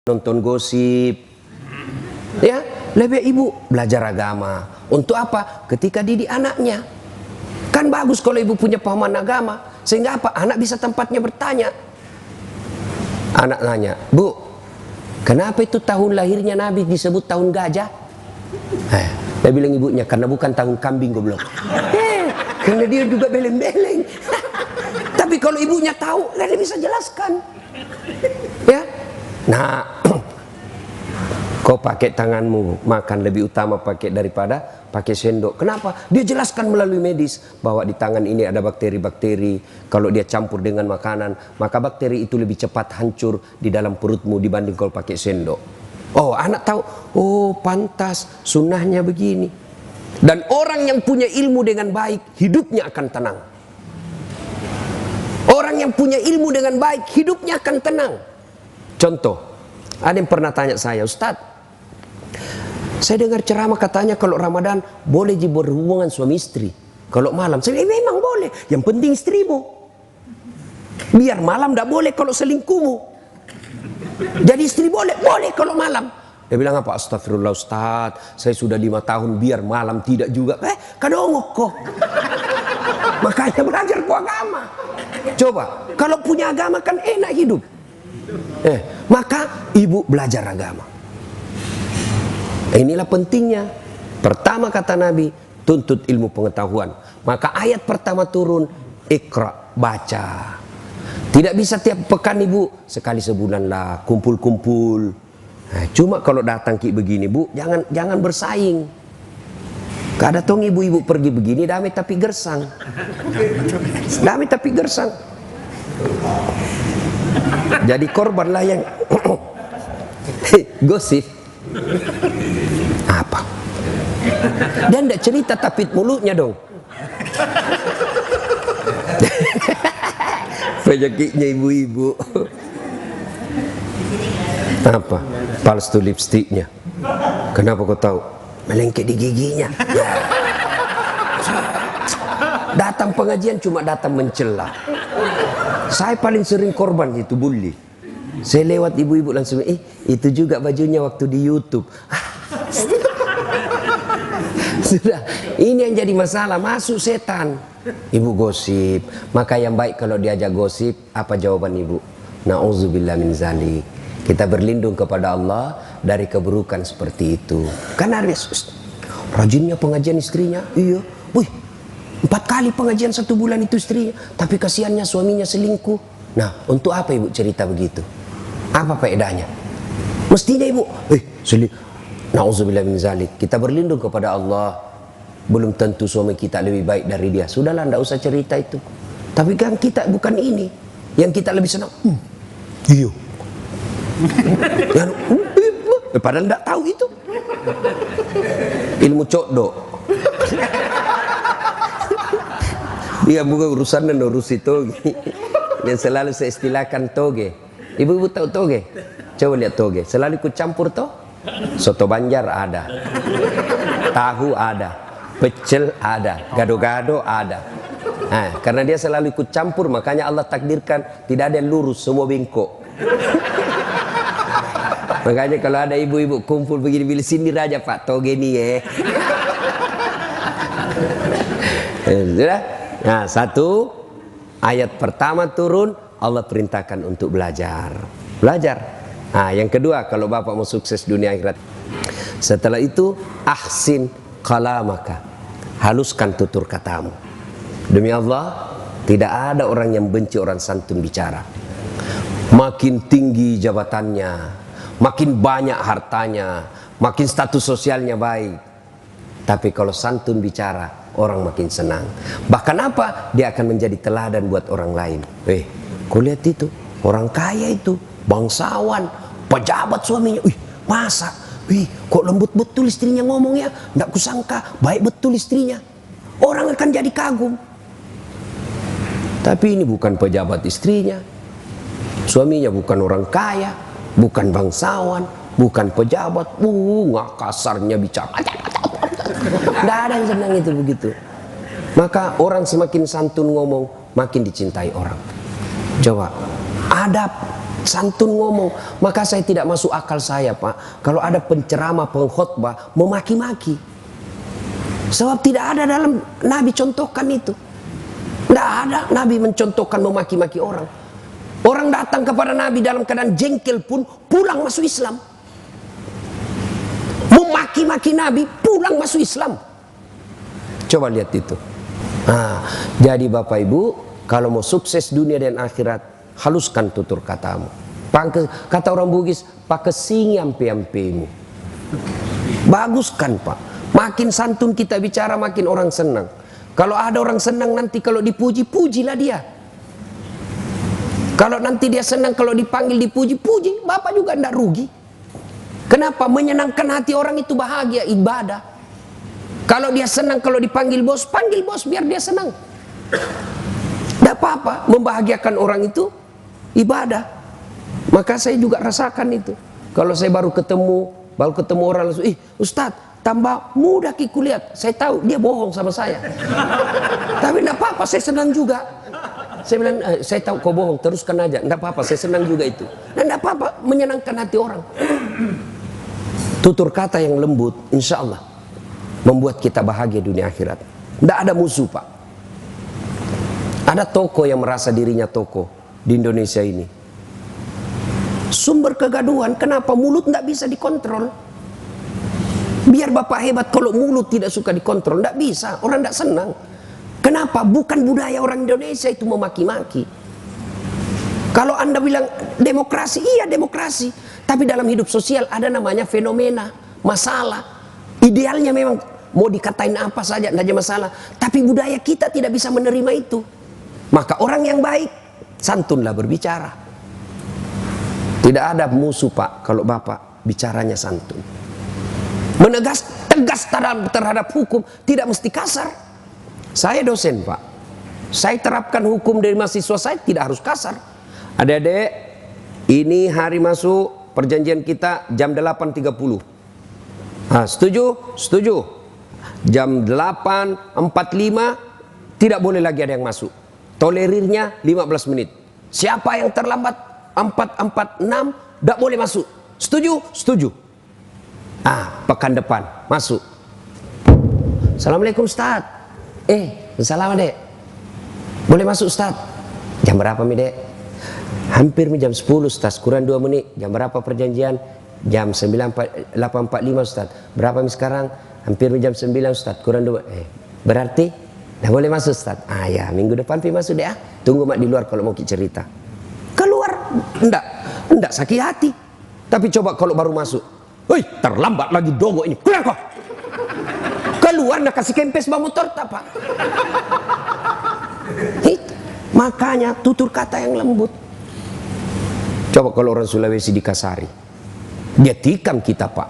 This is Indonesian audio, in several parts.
nonton gosip. Ya, lebih ibu belajar agama. Untuk apa? Ketika didik anaknya. Kan bagus kalau ibu punya pemahaman agama. Sehingga apa? Anak bisa tempatnya bertanya. Anak nanya, "Bu, kenapa itu tahun lahirnya Nabi disebut tahun gajah?" Dia bilang ibunya, "Karena bukan tahun kambing goblok." Karena dia juga beleng-beleng. Tapi kalau ibunya tahu, dia bisa jelaskan. Ya. Nah, kau pakai tanganmu makan lebih utama pakai daripada pakai sendok. Kenapa? Dia jelaskan melalui medis bahwa di tangan ini ada bakteri-bakteri. Kalau dia campur dengan makanan, maka bakteri itu lebih cepat hancur di dalam perutmu dibanding kalau pakai sendok. Oh, anak tahu. Oh, pantas sunnahnya begini. Dan orang yang punya ilmu dengan baik, hidupnya akan tenang. Orang yang punya ilmu dengan baik, hidupnya akan tenang. Contoh, ada yang pernah tanya saya, "Ustadz, saya dengar ceramah katanya kalau Ramadan boleh berhubungan suami istri. Kalau malam," saya bilang, "Memang boleh. Yang penting istrimu. Biar malam tidak boleh kalau selingkuhmu. Jadi istri boleh kalau malam." Dia bilang apa? "Astagfirullah Ustadz, saya sudah 5 tahun biar malam tidak juga." Kadongok kok. Makanya belajar ku agama. Coba, kalau punya agama kan enak hidup. Maka ibu belajar agama. Inilah pentingnya. Pertama kata Nabi, tuntut ilmu pengetahuan. Maka ayat pertama turun, Iqra, baca. Tidak bisa tiap pekan ibu, sekali sebulan lah, kumpul-kumpul. Cuma kalau datang kayak begini bu, jangan bersaing. Kada tong ibu-ibu pergi begini, damai tapi gersang. Damai tapi gersang. Jadi korbanlah yang gosip. Apa? Dan tidak cerita tapi mulutnya dong. Penyakitnya ibu-ibu. Apa? Palsu lipstiknya. Kenapa kau tahu? Melengket di giginya. Datang pengajian cuma datang mencela. Saya paling sering korban itu bully. Saya lewat ibu-ibu langsung, itu juga bajunya waktu di YouTube. Sudah, ini yang jadi masalah, masuk setan. Ibu gosip. Maka yang baik kalau diajak gosip, apa jawaban ibu? Na'udzubillah min zalik. Kita berlindung kepada Allah dari keburukan seperti itu. Kan ada rajinnya pengajian istrinya. Iya. Wih, 4 kali pengajian 1 bulan itu istrinya. Tapi kasihannya suaminya selingkuh. Nah, untuk apa ibu cerita begitu? Apa faedahnya? Mestinya ibu, na'udzubillah min zalik. Kita berlindung kepada Allah. Belum tentu suami kita lebih baik dari dia. Sudahlah, tidak usah cerita itu. Tapi kan kita bukan ini. Yang kita lebih senang. Iya. Padahal tidak tahu itu. Ilmu codok. Dia bukan urusan dan urus itu. Yang selalu saya istilahkan toge. Ibu-ibu tahu toge? Coba lihat toge. Selalu ikut campur toh. Soto Banjar ada, tahu ada, pecel ada, gado-gado ada. Karena dia selalu ikut campur, makanya Allah takdirkan tidak ada yang lurus, semua bengkok. Makanya kalau ada ibu-ibu kumpul begini, pilih sindir aja Pak, toge nih ya. Sudah? Nah, 1 ayat pertama turun, Allah perintahkan untuk belajar. Belajar. Nah, yang kedua, kalau bapak mau sukses dunia akhirat, setelah itu ahsin kalamaka, haluskan tutur katamu. Demi Allah, tidak ada orang yang benci orang santun bicara. Makin tinggi jabatannya, makin banyak hartanya, makin status sosialnya baik, tapi kalau santun bicara, orang makin senang. Bahkan apa? Dia akan menjadi teladan buat orang lain. Kau lihat itu, orang kaya itu, bangsawan, pejabat suaminya. Masa? Kok lembut betul istrinya ngomongnya? Nggak kusangka, baik betul istrinya. Orang akan jadi kagum. Tapi ini bukan pejabat istrinya. Suaminya bukan orang kaya, bukan bangsawan, bukan pejabat. Nggak kasarnya bicara. Nggak ada yang senang itu begitu. Maka orang semakin santun ngomong, makin dicintai orang. Coba, adab santun ngomong. Maka saya tidak masuk akal saya, Pak, kalau ada penceramah, pengkhotbah memaki-maki. Sebab tidak ada dalam Nabi contohkan itu. Tidak ada Nabi mencontohkan memaki-maki orang. Orang datang kepada Nabi dalam keadaan jengkel pun pulang masuk Islam. Memaki-maki Nabi pulang masuk Islam. Coba lihat itu. Nah, jadi Bapak Ibu, kalau mau sukses dunia dan akhirat, haluskan tutur katamu. Kata orang Bugis, pakai sing ampe-ampemu. Baguskan, Pak. Makin santun kita bicara, makin orang senang. Kalau ada orang senang nanti kalau dipuji, pujilah dia. Kalau nanti dia senang kalau dipanggil dipuji, puji. Bapak juga tidak rugi. Kenapa? Menyenangkan hati orang itu bahagia, ibadah. Kalau dia senang kalau dipanggil bos, panggil bos biar dia senang. Tidak apa-apa, membahagiakan orang itu ibadah. Maka saya juga rasakan itu. Kalau saya baru ketemu orang langsung, Ustadz, tambah mudah kulihat. Saya tahu dia bohong sama saya. Tapi tidak apa-apa, saya senang juga. Saya bilang, saya tahu kau bohong, teruskan aja. Tidak apa-apa, saya senang juga itu. Dan tidak apa-apa, menyenangkan hati orang. Tutur kata yang lembut, insya Allah membuat kita bahagia dunia akhirat. Tidak ada musuh, Pak. Ada tokoh yang merasa dirinya tokoh di Indonesia ini. Sumber kegaduhan, kenapa mulut tidak bisa dikontrol? Biar Bapak hebat, kalau mulut tidak suka dikontrol, tidak bisa, orang tidak senang. Kenapa? Bukan budaya orang Indonesia itu memaki-maki. Kalau Anda bilang demokrasi, iya demokrasi. Tapi dalam hidup sosial ada namanya fenomena, masalah. Idealnya memang mau dikatain apa saja, tidak ada masalah. Tapi budaya kita tidak bisa menerima itu. Maka orang yang baik, santunlah berbicara. Tidak ada musuh, Pak, kalau Bapak bicaranya santun. Tegas terhadap hukum, tidak mesti kasar. Saya dosen, Pak. Saya terapkan hukum dari mahasiswa saya, tidak harus kasar. Adik-adik, ini hari masuk perjanjian kita jam 8.30. Nah, setuju? Setuju. Jam 8.45 tidak boleh lagi ada yang masuk. Tolerirnya 15 menit. Siapa yang terlambat 4.46 tidak boleh masuk. Setuju? Setuju. Pekan depan masuk. Assalamualaikum Ustaz. Salam Dek. Boleh masuk Ustaz? Jam berapa mi Dek? Hampir jam 10 Ustaz, kurang 2 menit. Jam berapa perjanjian? Jam 8.45 Ustaz. Berapa mi sekarang? Hampir jam 9 Ustaz, kurang 2. Berarti dah boleh masuk Ustaz. Ya, minggu depan pi masuk deh. Tunggu mak di luar kalau mau cerita. Keluar, enggak sakit hati. Tapi coba kalau baru masuk, terlambat lagi dongo ini. Keluar kok. Keluar nak kasih kempes bangun torta, Pak. Makanya tutur kata yang lembut. Coba kalau orang Sulawesi dikasari, dia tikam kita, Pak.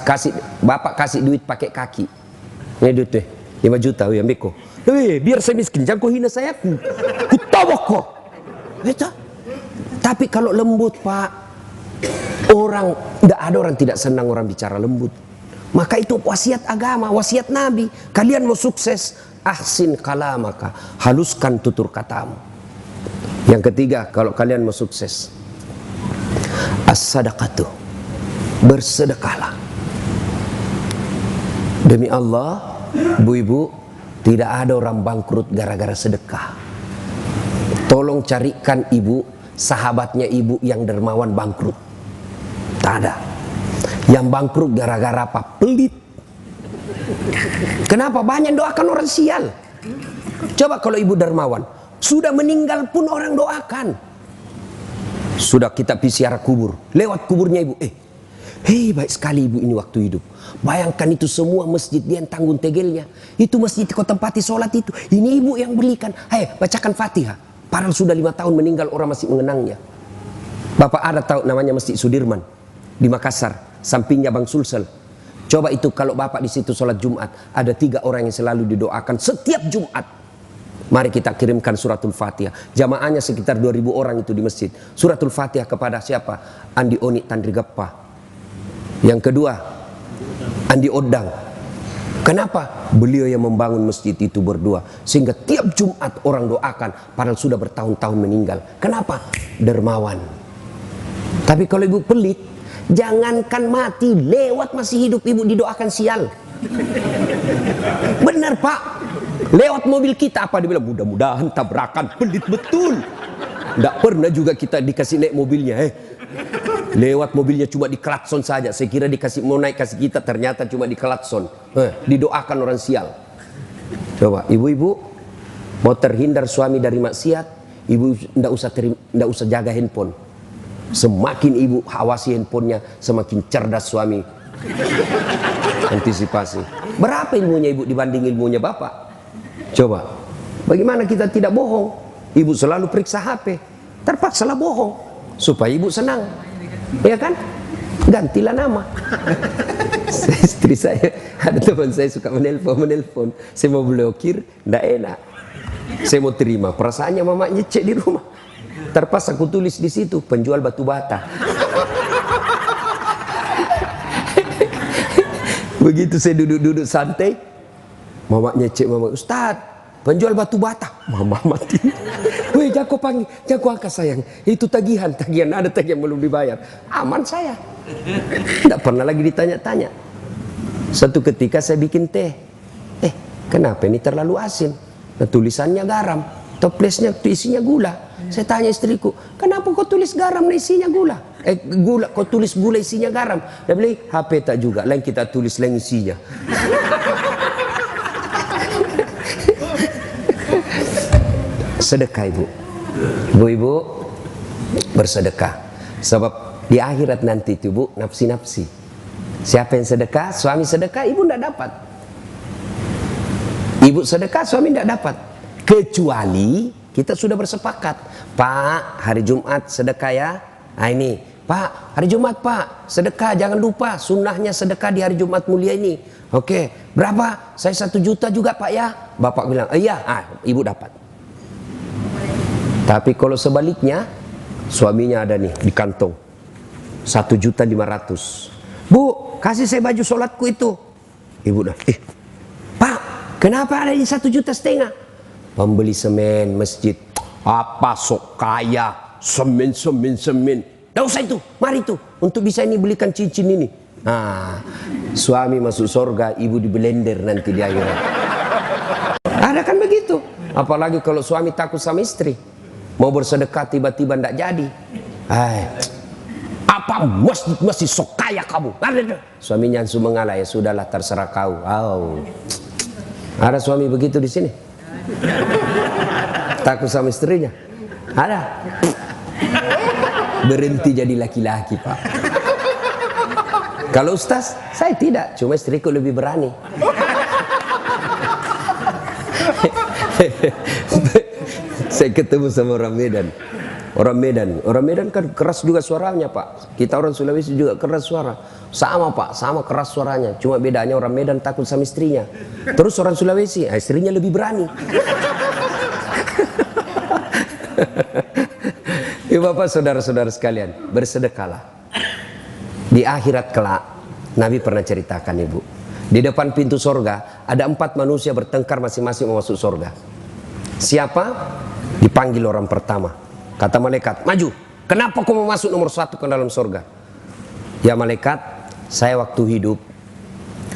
Kasih Bapak kasih duit pakai kaki. Ini duit 5 juta ya Beko. Biar saya miskin, jangan kau hina saya. Ku tawak kok. Tapi kalau lembut, Pak, tidak ada orang tidak senang orang bicara lembut. Maka itu wasiat agama, wasiat Nabi. Kalian mau sukses, ahsin kalamaka, haluskan tutur katamu. Yang ketiga, kalau kalian mau sukses, as-sadaqatu, bersedekahlah. Demi Allah, ibu-ibu, tidak ada orang bangkrut gara-gara sedekah. Tolong carikan ibu, sahabatnya ibu yang dermawan bangkrut. Tak ada. Yang bangkrut gara-gara apa? Pelit. Kenapa? Banyak doakan orang sial. Coba kalau ibu dermawan, sudah meninggal pun orang doakan. Sudah kita ziarah kubur, lewat kuburnya ibu, baik sekali ibu ini waktu hidup. Bayangkan itu semua masjid dia yang tanggung tegelnya. Itu masjid kau tempati sholat itu. Ini ibu yang belikan. Bacakan Fatihah. Padahal sudah 5 tahun meninggal, orang masih mengenangnya. Bapak ada tahu namanya Masjid Sudirman di Makassar, sampingnya Bang Sulsel. Coba itu kalau Bapak di situ sholat Jumat, ada 3 orang yang selalu didoakan setiap Jumat. Mari kita kirimkan suratul Fatihah. Jamaahnya sekitar 2.000 orang itu di masjid. Suratul Fatihah kepada siapa? Andi Oni Tandri Gappa. Yang kedua, Andi Odang. Kenapa? Beliau yang membangun masjid itu berdua, sehingga tiap Jumat orang doakan, padahal sudah bertahun-tahun meninggal. Kenapa? Dermawan. Tapi kalau ibu pelit, jangankan mati, lewat masih hidup ibu didoakan sial. Benar Pak, lewat mobil kita apa dibilang, mudah-mudahan tabrakan, pelit betul. Tidak pernah juga kita dikasih naik mobilnya. Lewat mobilnya cuma di klakson saja. Saya kira dikasih mau naik kasih kita, ternyata cuma di klakson. Didoakan orang sial. Coba ibu-ibu mau terhindar suami dari maksiat, ibu tidak usah jaga handphone. Semakin ibu awasi handphonenya, semakin cerdas suami. Antisipasi. Berapa ilmunya ibu dibanding ilmunya bapak? Coba. Bagaimana kita tidak bohong? Ibu selalu periksa HP. Terpaksalah bohong supaya ibu senang. Ya kan? Gantilah nama. Istri saya, ada teman saya suka menelpon. Saya mau blokir, tidak enak. Saya mau terima. Perasaannya mamanya cek di rumah. Terpaksa aku tulis di situ, penjual batu bata. Begitu saya duduk-duduk santai, mamanya cek, mama, Ustad, penjual batu bata. Mama mati. Weh, jago panggil, jago angkat sayang. Itu tagihan, ada tagihan belum dibayar. Aman saya. Tidak pernah lagi ditanya-tanya. Satu ketika saya bikin teh. Kenapa ini terlalu asin? Nah, tulisannya garam, toplesnya isinya gula. Saya tanya istriku, kenapa kau tulis garam nah isinya gula? Gula, kau tulis gula isinya garam. Dia bilang, HP tak juga, lain kita tulis lain isinya. Sedekah ibu-ibu bersedekah, sebab di akhirat nanti itu bu, nafsi-nafsi. Siapa yang sedekah, suami sedekah, ibu tidak dapat. Ibu sedekah, suami tidak dapat, kecuali kita sudah bersepakat, Pak, hari Jumat sedekah ya. Nah ini, Pak, hari Jumat Pak, sedekah, jangan lupa sunnahnya sedekah di hari Jumat mulia ini. Oke, berapa? Saya 1 juta juga Pak ya. Bapak bilang, iya, ibu dapat. Tapi kalau sebaliknya, suaminya ada nih di kantong 1.500.000. Bu, kasih saya baju sholatku itu. Ibu dah, Pak, kenapa ada ini 1,5 juta? Pembeli semen masjid. Apa sok kaya, semen. Tidak usah itu, mari itu, untuk bisa ini belikan cincin ini. Nah, suami masuk surga, ibu di blender nanti di akhirat. Ada kan begitu. Apalagi kalau suami takut sama istri, mau bersedekah tiba-tiba tidak jadi. Apa masih sok kaya kamu? Suaminya langsung mengalah, ya sudahlah terserah kau. Ada suami begitu di sini? Takut sama istrinya? Ada? Berhenti jadi laki-laki Pak. Kalau ustaz, saya tidak, cuma istriku lebih berani. Saya ketemu sama orang Medan kan keras juga suaranya Pak. Kita orang Sulawesi juga keras suara. Sama Pak, sama keras suaranya. Cuma bedanya orang Medan takut sama istrinya. Terus orang Sulawesi, istrinya lebih berani. Ibu bapak saudara-saudara sekalian, bersedekahlah. Di akhirat kelak, Nabi pernah ceritakan ibu, di depan pintu sorga ada 4 manusia bertengkar masing-masing mau masuk sorga. Siapa? Dipanggil orang pertama. Kata malaikat, maju. Kenapa kau mau masuk nomor 1 ke dalam sorga? Ya malaikat, saya waktu hidup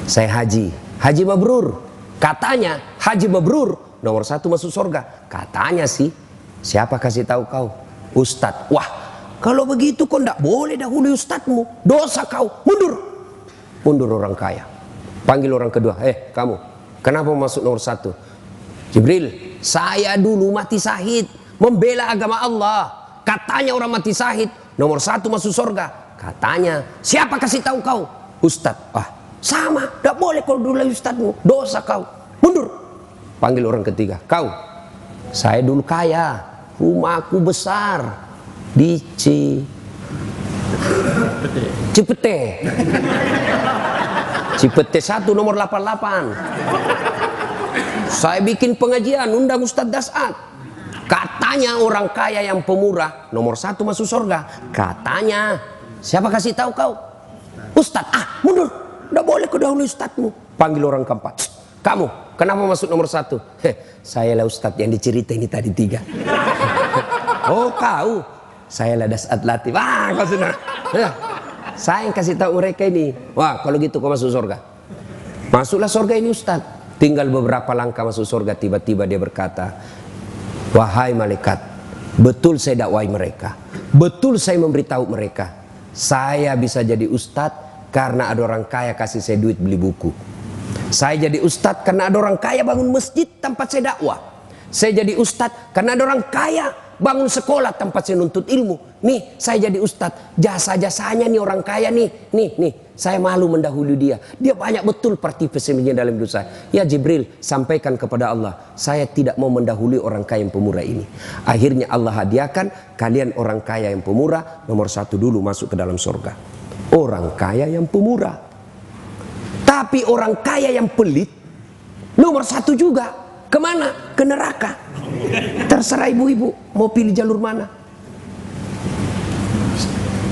saya haji mabrur. Katanya haji mabrur nomor 1 masuk sorga. Katanya sih. Siapa kasih tahu kau? Ustadz. Wah, kalau begitu kau tidak boleh dahului ustadzmu. Dosa kau. Mundur orang kaya. Panggil orang kedua. Kamu, kenapa masuk nomor 1? Jibril, saya dulu mati syahid membela agama Allah. Katanya orang mati syahid nomor 1 masuk surga. Katanya, siapa kasih tahu kau? Ustadz. Sama, tidak boleh kalau dulu ustadzmu. Dosa kau. Mundur. Panggil orang ketiga. Kau, saya dulu kaya. Rumahku besar di Cipete 1 nomor 88. Saya bikin pengajian, undang Ustadz Dasat. Katanya orang kaya yang pemurah nomor 1 masuk surga. Katanya, siapa kasih tahu kau? Ustadz. Mundur. Nggak boleh kau dahului ustadzmu. Panggil orang keempat. Kamu, kenapa masuk nomor 1? Saya lah ustadz yang dicerita ini tadi 3. Oh kau, saya lah Dasat Latif. Kau sudah. Saya yang kasih tahu mereka ini. Wah kalau gitu kau masuk surga. Masuklah surga ini ustadz. Tinggal beberapa langkah masuk surga, tiba-tiba dia berkata, wahai malaikat, betul saya dakwai mereka, betul saya memberitahu mereka, saya bisa jadi ustadz karena ada orang kaya kasih saya duit beli buku. Saya jadi ustadz karena ada orang kaya bangun masjid tempat saya dakwah. Saya jadi ustadz karena ada orang kaya bangun sekolah tempat saya nuntut ilmu. Nih saya jadi ustadz, jasa-jasanya nih orang kaya nih. Saya malu mendahului dia. Dia banyak betul partisipasinya dalam hidup saya. Ya Jibril, sampaikan kepada Allah, saya tidak mau mendahului orang kaya yang pemurah ini. Akhirnya Allah hadiahkan kalian orang kaya yang pemurah, nomor 1 dulu masuk ke dalam surga. Orang kaya yang pemurah. Tapi orang kaya yang pelit, nomor 1 juga. Kemana? Ke neraka. Terserah ibu-ibu mau pilih jalur mana.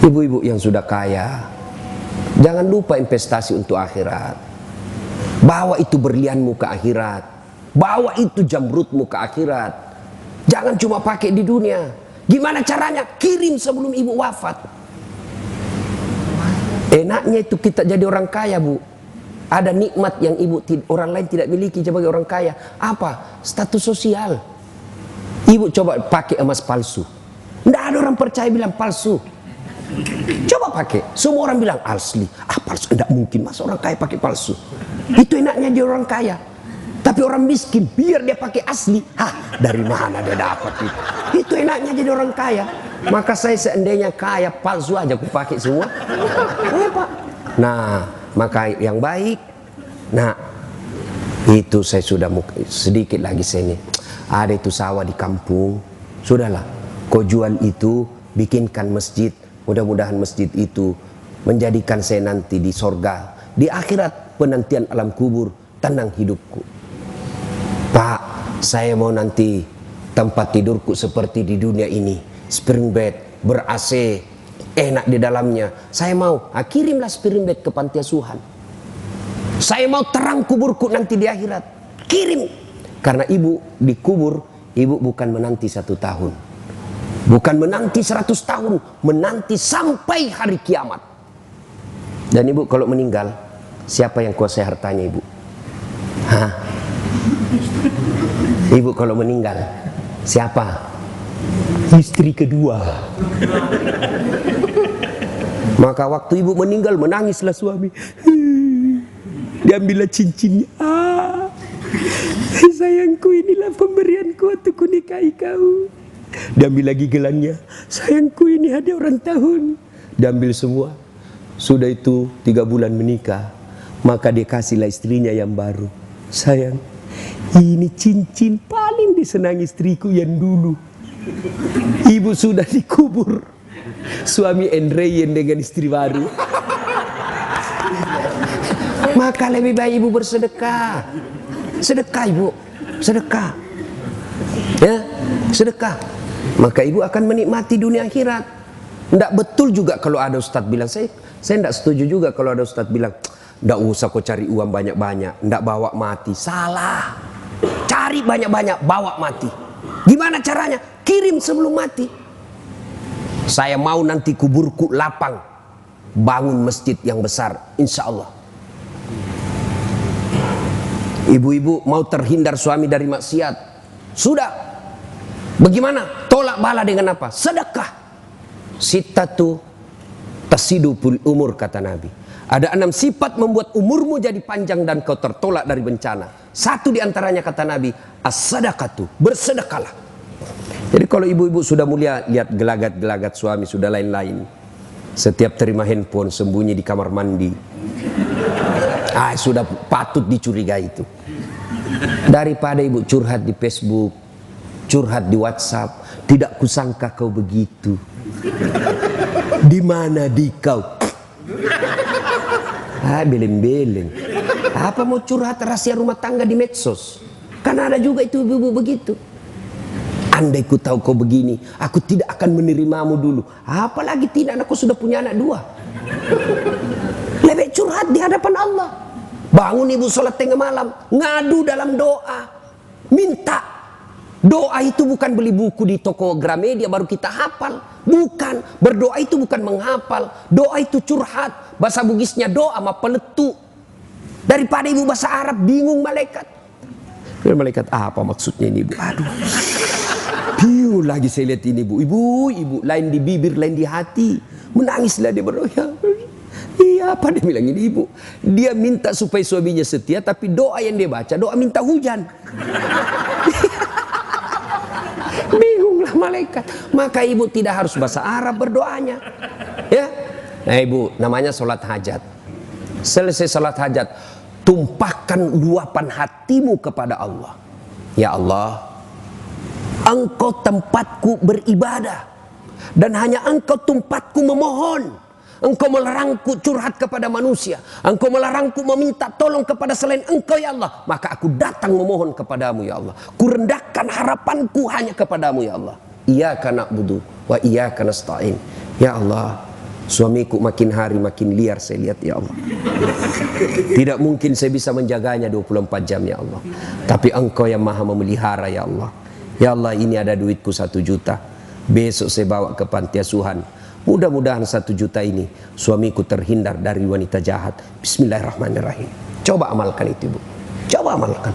Ibu-ibu yang sudah kaya, jangan lupa investasi untuk akhirat. Bawa itu berlianmu ke akhirat. Bawa itu jamrutmu ke akhirat. Jangan cuma pakai di dunia. Gimana caranya? Kirim sebelum ibu wafat. Enaknya itu kita jadi orang kaya, Bu. Ada nikmat yang orang lain tidak miliki sebagai orang kaya. Apa? Status sosial. Ibu coba pakai emas palsu. Tidak ada orang percaya bilang palsu. Coba pakai. Semua orang bilang asli. Palsu. Tidak mungkin. Masa orang kaya pakai palsu? Itu enaknya dia orang kaya. Tapi orang miskin biar dia pakai asli. Dari mana dia dapat itu? Itu enaknya jadi orang kaya. Maka saya seandainya kaya palsu aja aku pakai semua. Nah, maka yang baik. Nah, itu saya sudah sedikit lagi saya ini. Ada itu sawah di kampung. Sudahlah, kau jual itu, bikinkan masjid. Mudah-mudahan masjid itu menjadikan saya nanti di sorga, di akhirat penantian alam kubur, tenang hidupku. Pak, saya mau nanti tempat tidurku seperti di dunia ini, spring bed, ber-AC, enak di dalamnya. Saya mau, kirimlah spring bed ke panti asuhan. Saya mau terang kuburku nanti di akhirat. Kirim. Karena ibu dikubur, ibu bukan menanti 1 tahun. Bukan menanti 100 tahun. Menanti sampai hari kiamat. Dan ibu kalau meninggal, siapa yang kuasai hartanya ibu? Ibu kalau meninggal, siapa? Istri kedua. Maka waktu ibu meninggal, menangislah suami. Diambillah cincinnya. Sayangku, inilah pemberianku untuk kunikahi kau. Diambil lagi gelangnya. Sayangku, ini hadiah ulang tahun. Diambil semua. Sudah itu 3 bulan menikah. Maka dia kasihlah istrinya yang baru. Sayang, ini cincin paling disenangi istriku yang dulu. Ibu sudah dikubur. Suami Andreyen dengan istri baru. Maka lebih baik ibu bersedekah. Sedekah ibu, sedekah. Ya, sedekah. Maka ibu akan menikmati dunia akhirat. Tidak betul juga kalau ada ustadz bilang, saya tidak setuju juga kalau ada ustadz bilang, tidak usah kau cari uang banyak-banyak, tidak bawa mati. Salah. Cari banyak-banyak, bawa mati. Gimana caranya? Kirim sebelum mati. Saya mau nanti kuburku lapang, bangun masjid yang besar, insya Allah. Ibu-ibu mau terhindar suami dari maksiat, sudah. Bagaimana? Tolak bala dengan apa? Sedekah. Sittatu tasidupul umur, kata Nabi. Ada 6 sifat membuat umurmu jadi panjang dan kau tertolak dari bencana. 1 diantaranya kata Nabi, as-sadaqatu, bersedekahlah. Jadi kalau ibu-ibu sudah mulia, lihat gelagat-gelagat suami sudah lain-lain. Setiap terima handphone sembunyi di kamar mandi. Sudah patut dicurigai itu. Daripada ibu curhat di Facebook, curhat di WhatsApp, tidak kusangka kau begitu. Di mana di kau? Beleng-beleng. Apa mau curhat rahasia rumah tangga di medsos? Karena ada juga itu ibu-ibu begitu. Andai ku tahu kau begini, aku tidak akan menerimamu dulu. Apalagi tidak, aku sudah punya anak 2. Lebih curhat curhat di hadapan Allah. Bangun ibu sholat tengah malam, ngadu dalam doa, minta. Doa itu bukan beli buku di toko Gramedia baru kita hafal. Bukan. Berdoa itu bukan menghafal. Doa itu curhat. Bahasa Bugisnya doa sama peletu. Daripada ibu bahasa Arab bingung malaikat. Malaikat apa maksudnya ini ibu? Aduh. Piu lagi saya lihat ini ibu. Ibu lain di bibir, lain di hati. Menangislah dia berdoa. Iya, apa dia bilang ini ibu? Dia minta supaya suaminya setia, tapi doa yang dia baca doa minta hujan. Bingunglah malaikat. Maka ibu tidak harus bahasa Arab berdoanya. Ya. Nah ibu, namanya sholat hajat. Selesai sholat hajat, tumpahkan luapan hatimu kepada Allah. Ya Allah, Engkau tempatku beribadah, dan hanya Engkau tempatku memohon. Engkau melarangku curhat kepada manusia. Engkau melarangku meminta tolong kepada selain Engkau ya Allah. Maka aku datang memohon kepadamu ya Allah. Kurendahkan harapanku hanya kepadamu ya Allah. Iyyaka na'budu wa iyyaka nasta'in. Ya Allah, suamiku makin hari makin liar saya lihat ya Allah. Tidak mungkin saya bisa menjaganya 24 jam ya Allah. Tapi Engkau yang maha memelihara ya Allah. Ya Allah, ini ada duitku 1 juta. Besok saya bawa ke panti asuhan. Mudah-mudahan 1 juta ini suamiku terhindar dari wanita jahat. Bismillahirrahmanirrahim. Coba amalkan itu ibu. Coba amalkan.